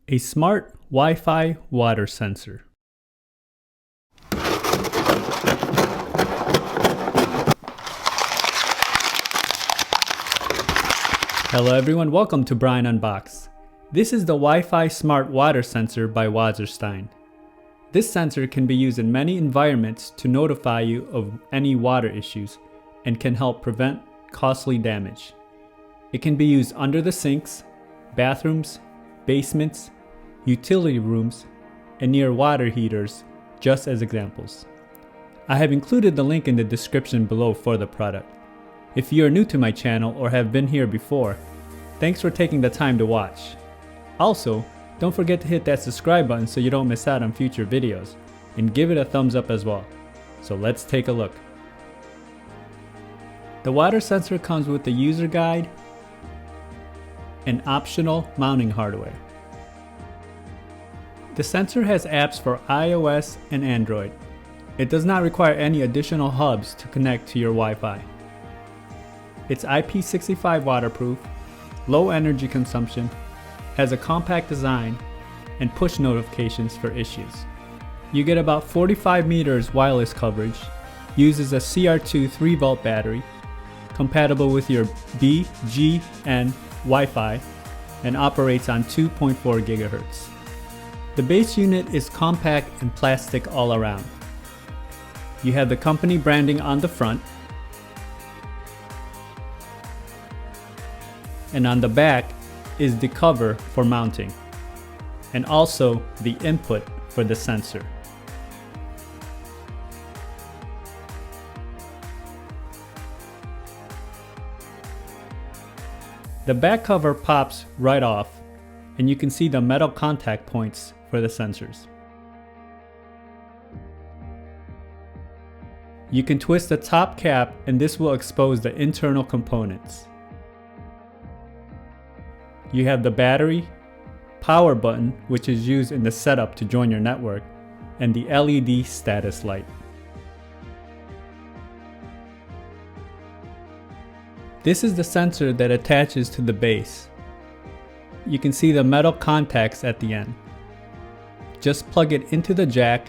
A smart Wi-Fi water sensor. Hello everyone, welcome to Brian Unboxed. This is the Wi-Fi Smart Water Sensor by Wasserstein. This sensor can be used in many environments to notify you of any water issues and can help prevent costly damage. It can be used under the sinks, bathrooms, basements, utility rooms, and near water heaters, just as examples. I have included the link in the description below for the product. If you are new to my channel or have been here before, thanks for taking the time to watch. Also, don't forget to hit that subscribe button so you don't miss out on future videos, and give it a thumbs up as well. So let's take a look. The water sensor comes with a user guide and optional mounting hardware. The sensor has apps for iOS and Android. It does not require any additional hubs to connect to your Wi-Fi. It's IP65 waterproof, low energy consumption, has a compact design, and push notifications for issues. You get about 45 meters wireless coverage, uses a CR2 3-volt battery, compatible with your B, G, and Wi-Fi, and operates on 2.4 GHz. The base unit is compact and plastic all around. You have the company branding on the front, and on the back is the cover for mounting, and also the input for the sensor. The back cover pops right off, and you can see the metal contact points for the sensors. You can twist the top cap and this will expose the internal components. You have the battery, power button, which is used in the setup to join your network, and the LED status light. This is the sensor that attaches to the base. You can see the metal contacts at the end. Just plug it into the jack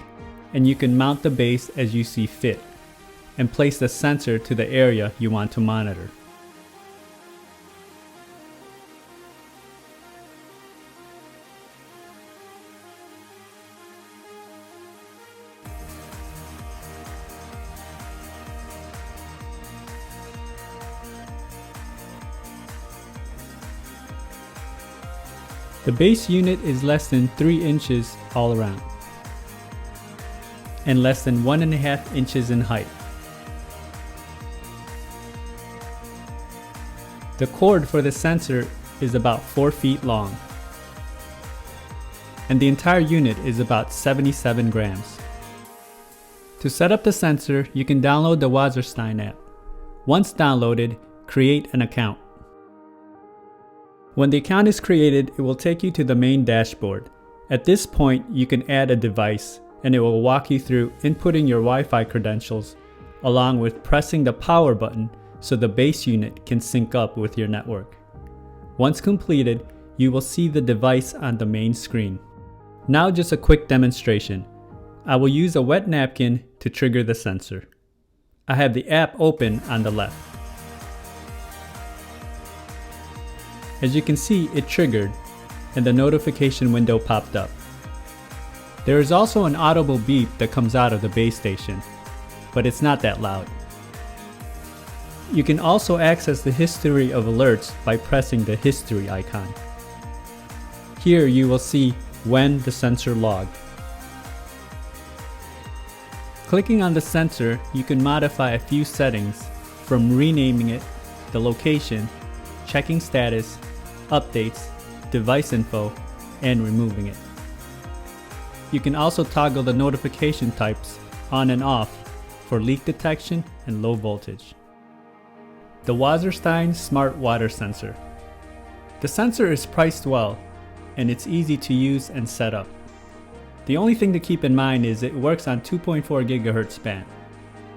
and you can mount the base as you see fit and place the sensor to the area you want to monitor. The base unit is less than 3 inches all around and less than 1.5 inches in height. The cord for the sensor is about 4 feet long, and the entire unit is about 77 grams. To set up the sensor, you can download the Wasserstein app. Once downloaded, create an account. When the account is created, it will take you to the main dashboard. At this point, you can add a device and it will walk you through inputting your Wi-Fi credentials along with pressing the power button so the base unit can sync up with your network. Once completed, you will see the device on the main screen. Now just a quick demonstration. I will use a wet napkin to trigger the sensor. I have the app open on the left. As you can see, it triggered and the notification window popped up. There is also an audible beep that comes out of the base station, but it's not that loud. You can also access the history of alerts by pressing the history icon. Here you will see when the sensor logged. Clicking on the sensor, you can modify a few settings, from renaming it, the location, checking status, updates, device info, and removing it. You can also toggle the notification types on and off for leak detection and low voltage. The Wasserstein Smart Water Sensor. The sensor is priced well, and it's easy to use and set up. The only thing to keep in mind is it works on 2.4 GHz band,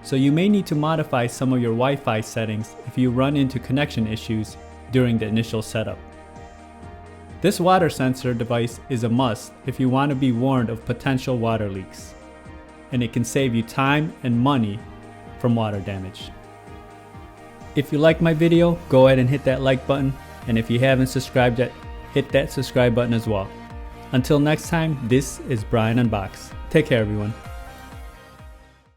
so you may need to modify some of your Wi-Fi settings if you run into connection issues during the initial setup. This water sensor device is a must if you want to be warned of potential water leaks, and it can save you time and money from water damage. If you like my video, go ahead and hit that like button, and if you haven't subscribed yet, hit that subscribe button as well. Until next time, this is Brian Unboxed. Take care, everyone.